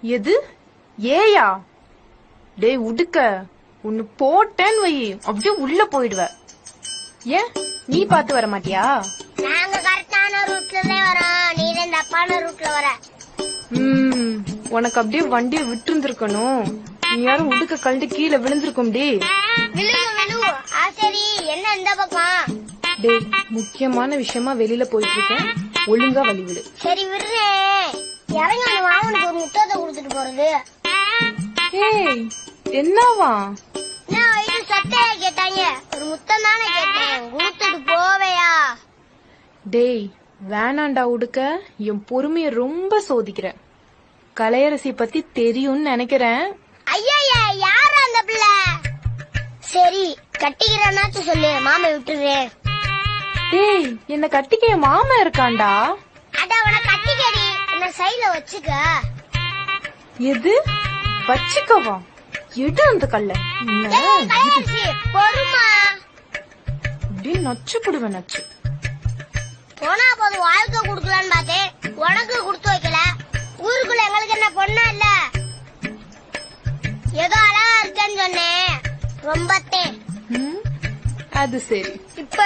எது ஏயா? டேய் உடுக்க, உன்னு போட்டேன்னு வை அப்படியே உள்ள போயிடுவ. ஏன் நீ பாத்து வர மாட்டியா? நாங்க கரெக்டான ரூட்ல வரோம், நீ தப்பான ரூட்ல வர. உனக்கு அப்படியே வண்டியை விட்டு இருந்திருக்கணும். நீ யாரும் உடுக்க கழண்டு கீழே விழுந்திருக்கும். டே சரி, என்ன இந்த பக்கம்? டேய் முக்கியமான விஷயமா வெளியில போயிட்டு இருக்கேன், ஒழுங்கா வழி விடு. சரி விடுறேன். இறங்கி அந்த மாமனுக்கு ஒரு முத்தத்தை கொடுத்துட்டு போறது. ஏய் என்னவா? சட்டையா கேட்டாங்க, ஒரு முத்தம் தானே கேட்டேன், கொடுத்துட்டு போவையா? டேய் வேணாண்டா உடுக்க, என் பொறுமைய ரொம்ப சோதிக்கிற. கலையரசி பத்தி தெரியும்னு நினைக்கிறேன். ஐயா யாரு அந்த பிள்ளை? சரி கட்டிக்கிறனாச்சு சொல்லு, மாமா விட்டுறேன். டேய் என்ன கட்டிக்க என் மாமா இருக்காண்டா. அட அவனை கட்டிக்கடி, என்ன சைடுல வச்சுக்க. எது வச்சுக்கவா? எடு அந்த கல்ல. பொறுமா, அப்படியே நச்சு போடுவேன் நச்சு. போனா போது வாழ்க்கை குடுக்கலான்னு பார்த்தேன், உனக்கு குடுத்து வைக்கல. ஊருக்குள்ள எங்களுக்கு என்ன பொண்ணா இல்ல? ஏதோ அழகா இருக்கேன்னு சொன்னேன், ரொம்பத்தே. அது சரி. இப்ப